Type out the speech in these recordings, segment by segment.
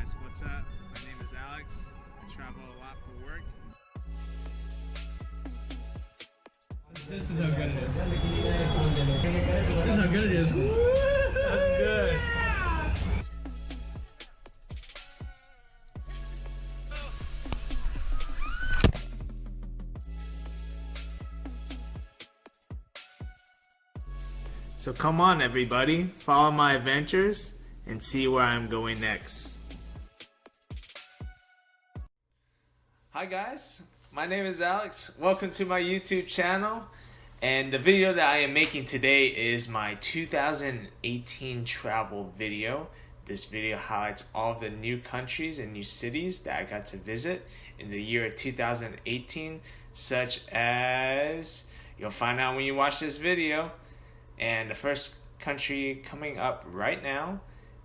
guys, what's up? My name is Alex. I travel a lot for work. This is how good it is. This is how good it is. That's good. So come on everybody, follow my adventures and see where I'm going next. Hi guys, my name is Alex. Welcome to my YouTube channel. And the video that I am making today is my 2018 travel video. This video highlights all of the new countries and new cities that I got to visit in the year 2018, such as, you'll find out when you watch this video. And the first country coming up right now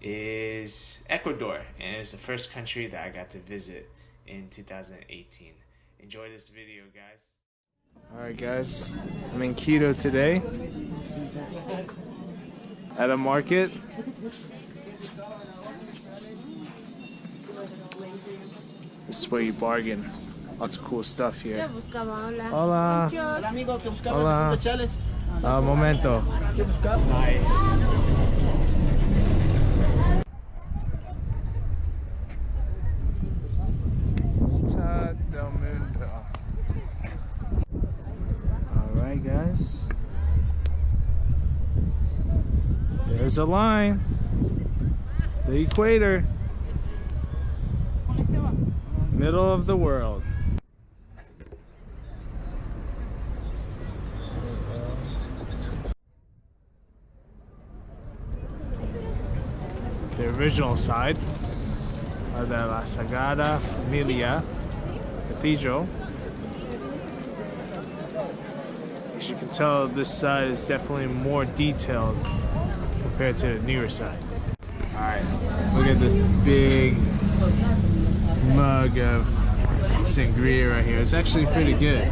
is Ecuador, and it's the first country that I got to visit in 2018. Enjoy this video, guys. Alright guys, I'm in Quito today at a market. This is where you bargain. Lots of cool stuff here. Hola. Hola. Momento. Nice. Del Mundo. Alright guys. There's a line. The equator. Middle of the world. The original side of the La Sagrada Familia Cathedral. As you can tell, this side is definitely more detailed compared to the newer side. Alright, look at this big mug of sangria right here. It's actually pretty good.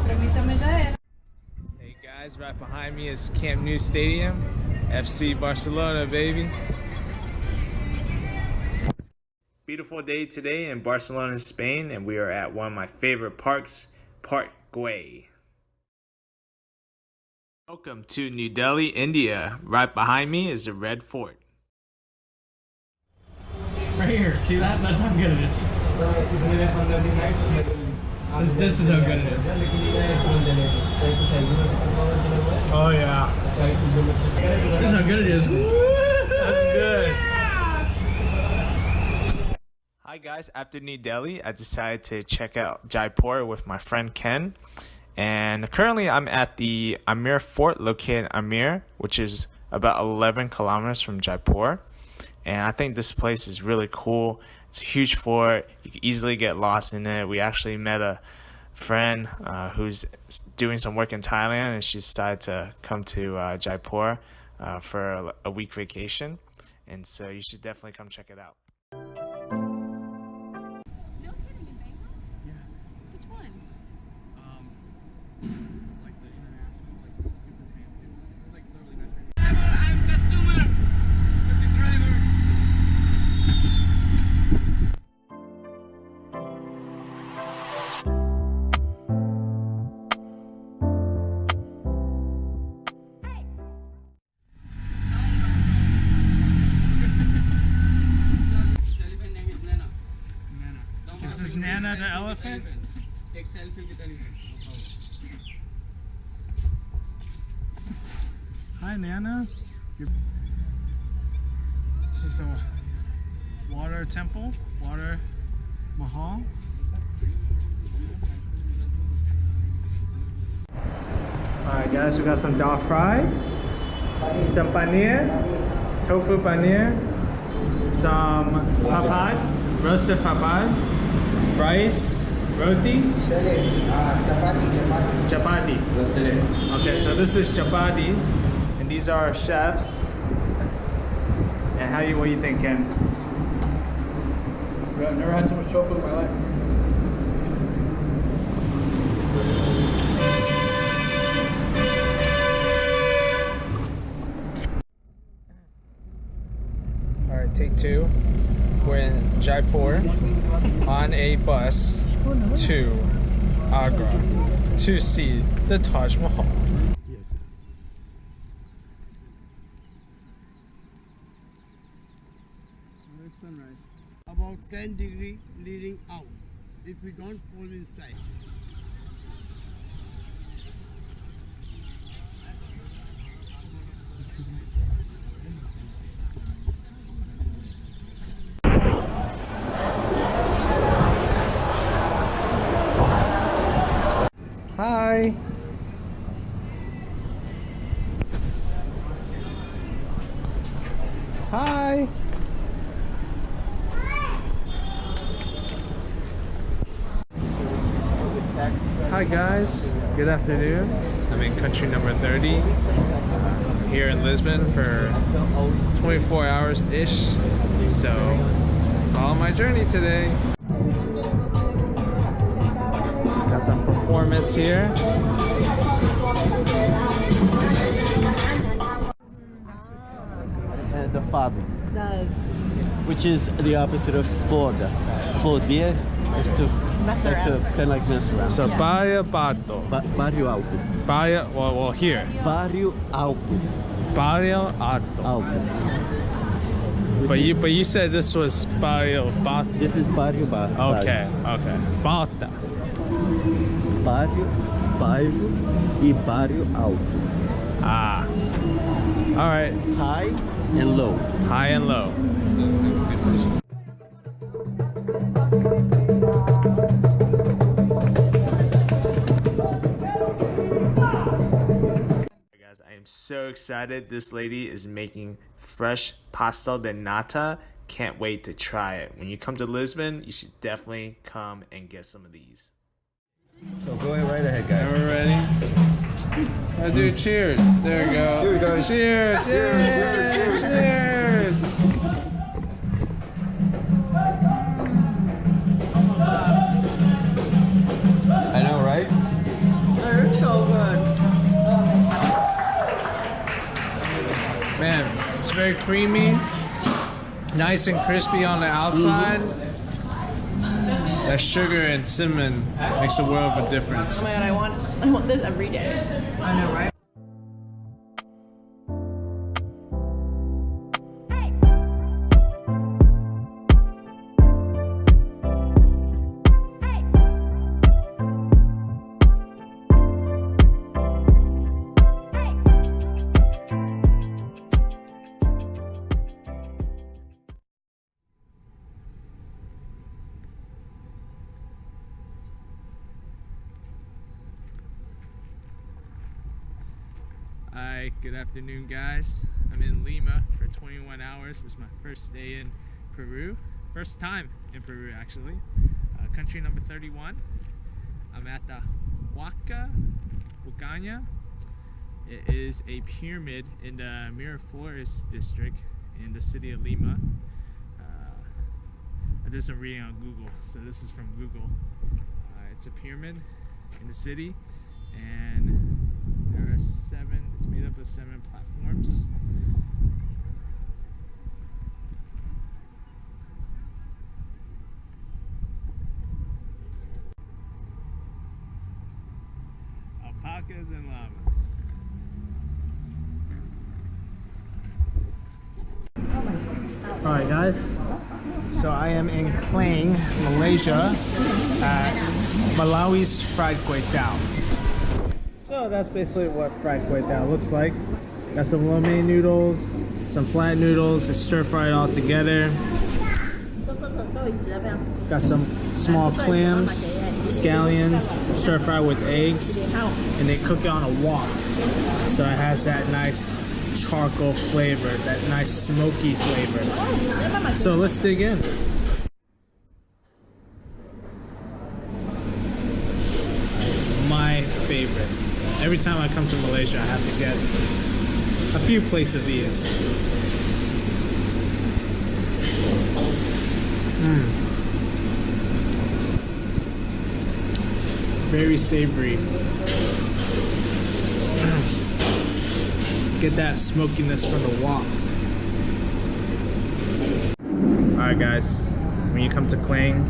Hey guys, right behind me is Camp Nou Stadium. FC Barcelona, baby. Beautiful day today in Barcelona, Spain, and we are at one of my favorite parks, Park Güell. Welcome to New Delhi, India. Right behind me is the Red Fort. Right here, see that? That's how good it is. This is how good it is. Oh yeah. This is how good it is. That's good. Hi guys, after New Delhi, I decided to check out Jaipur with my friend Ken. And currently I'm at the Amir Fort located in Amir, which is about 11 kilometers from Jaipur. And I think this place is really cool. It's a huge fort. You can easily get lost in it. We actually met a friend who's doing some work in Thailand, and she decided to come to Jaipur for a week vacation. And so you should definitely come check it out. This is Nana the elephant. Take selfie with elephant. Hi Nana. This is the water temple, water mahal. Alright guys, we got some dal fry, some paneer, tofu paneer, some papad, roasted papad, rice, roti, chapati. Okay, so this is chapati, and these are our chefs. And what do you think, Ken? I've never had so much chocolate in my life. All right, take two. We're in Jaipur on a bus to Agra to see the Taj Mahal. Sunrise. About 10 degrees leading out. If we don't fall inside. Hi. Hi. Hi guys, good afternoon. I'm in country number 30 here in Lisbon for 24 hours-ish. So, on my journey today. Got some performance here. The fado, which is the opposite of foda. Foder is to kind of like mess around. So, Baia Bato. Barrio Alto. Baia, well, here. Barrio Alto. Barrio Alto. Alto. But you said this was Barrio Bato. This is Barrio Bato. Okay. Bata. Barrio, bairro e Barrio Alto. Ah. All right. High and low. High and low. Guys, I am so excited. This lady is making fresh pastel de nata. Can't wait to try it. When you come to Lisbon, you should definitely come and get some of these. So go right ahead, guys. Are we ready? I'll do cheers. There we go. Here we go. Cheers. Cheers. Cheers. I know, right? They're so good. Man, it's very creamy. Nice and crispy on the outside. That sugar and cinnamon makes a world of a difference. Oh my god, I want this every day. I know, right? Hi, good afternoon guys. I'm in Lima for 21 hours. It's my first day in Peru. First time in Peru actually. Country number 31. I'm at the Huaca Bucana. It is a pyramid in the Miraflores district in the city of Lima. I did some reading on Google, so this is from Google. It's a pyramid in the city, and there are 7, it's made up of 7 platforms. Alpacas and llamas. Alright guys, so I am in Klang, Malaysia at Malawi's fried kway teow. So that's basically what fried kway teow looks like. Got some lo mein noodles, some flat noodles, it's stir fried all together. Got some small clams, scallions, stir fried with eggs, and they cook it on a wok. So it has that nice charcoal flavor, that nice smoky flavor. So let's dig in. My favorite. Every time I come to Malaysia, I have to get a few plates of these. Very savory. Get that smokiness from the wok. Alright Alright guys, when you come to Klang,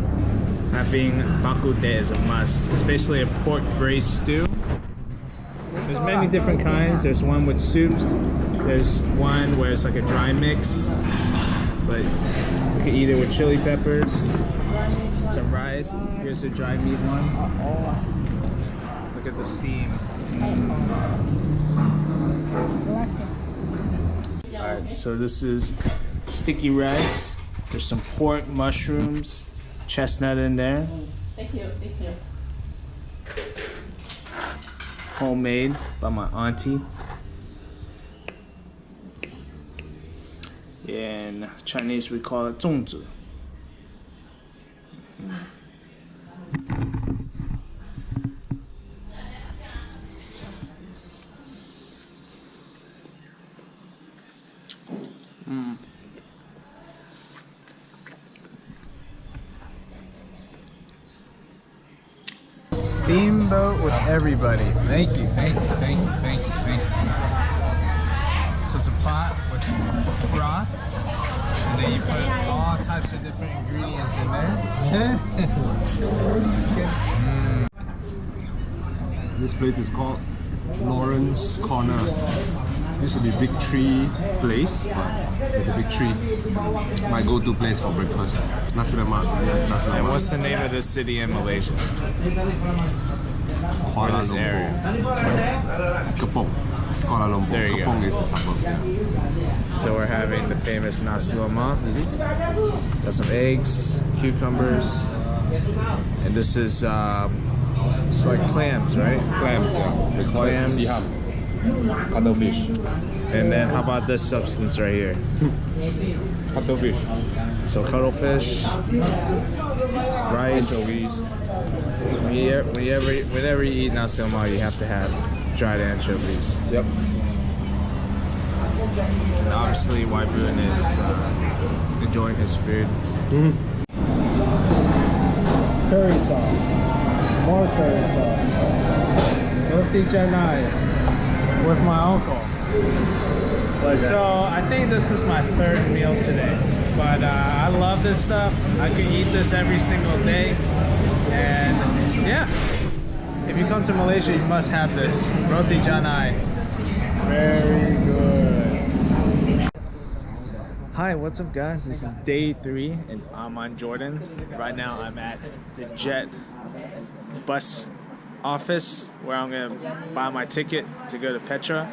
having bakude is a must. It's basically a pork braised stew. There's many different kinds. There's one with soups. There's one where it's like a dry mix. But you can eat it with chili peppers, some rice. Here's the dry meat one. Look at the steam. Alright, so this is sticky rice. There's some pork, mushrooms, chestnut in there. Thank you. Homemade by my auntie. In Chinese we call it 粽子. Steamboat with everybody. Thank you. So it's a pot with broth, and then you put all types of different ingredients in there. This place is called Lawrence Corner. Used to be Big Tree Place, but it's a Big Tree. My go-to place for breakfast. Nasi lemak. This is nasi And lemak. what's the name of this city in Malaysia? Kuala this area? Kepong. Kuala Lumpur. There you go. Kepong is the suburb. Yeah. So we're having the famous nasi lemak. Got some eggs, cucumbers, and this is it's like clams, right? Clams, yeah. They call Clams. it siham. Cuttlefish. And then how about this substance right here? Cuttlefish. So cuttlefish, rice. Anchovies. Whenever you eat nasi lemak, you have to have dried anchovies. Yep. And obviously, Waiboon is enjoying his food. Curry sauce. More curry sauce. Roti canai with my uncle. So I think this is my third meal today. But I love this stuff. I can eat this every single day. And yeah, if you come to Malaysia, you must have this. Roti canai. Very good. Hi, what's up guys? This is day 3 and I'm on Jordan. Right now I'm at the Jet bus office where I'm gonna buy my ticket to go to Petra.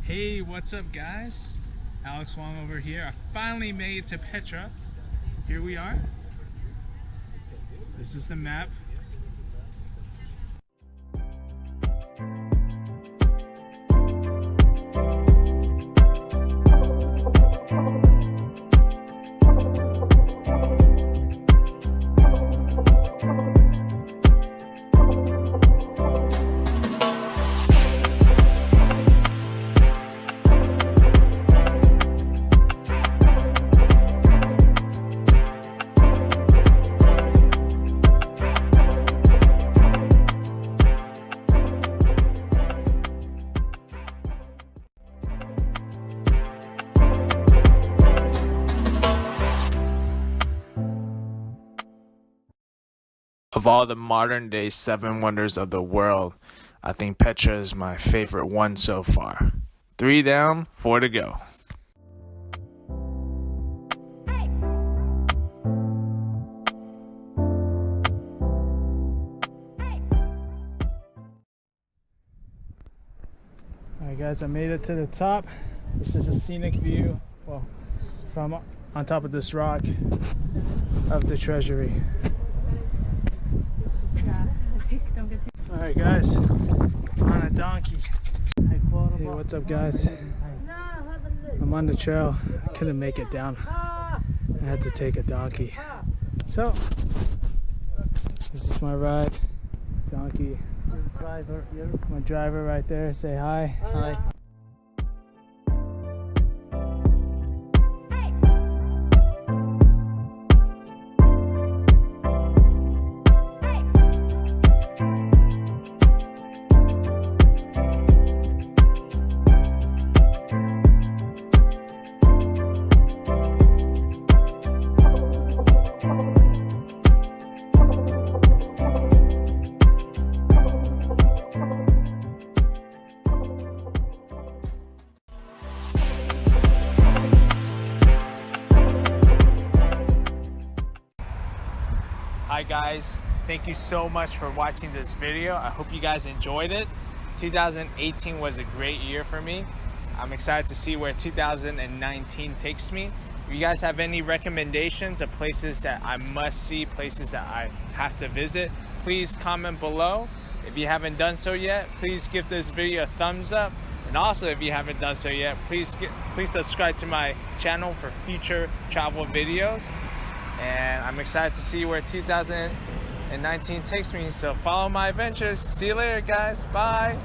Hey, what's up guys? Alex Wong over here. I finally made it to Petra. Here we are. This is the map. Of all the modern day 7 wonders of the world, I think Petra is my favorite one so far. 3 down, 4 to go. Alright guys, I made it to the top. This is a scenic view, well, from on top of this rock of the treasury. Alright guys, I'm on a donkey. Hey, what's up guys? I'm on the trail. I couldn't make it down. I had to take a donkey. So, this is my ride. Donkey. My driver right there. Say hi. Hi. Alright guys, thank you so much for watching this video. I hope you guys enjoyed it. 2018 was a great year for me. I'm excited to see where 2019 takes me. If you guys have any recommendations of places that I must see, places that I have to visit, please comment below. If you haven't done so yet, please give this video a thumbs up. And also, if you haven't done so yet, please subscribe to my channel for future travel videos. And I'm excited to see where 2019 takes me. So follow my adventures. See you later, guys. Bye.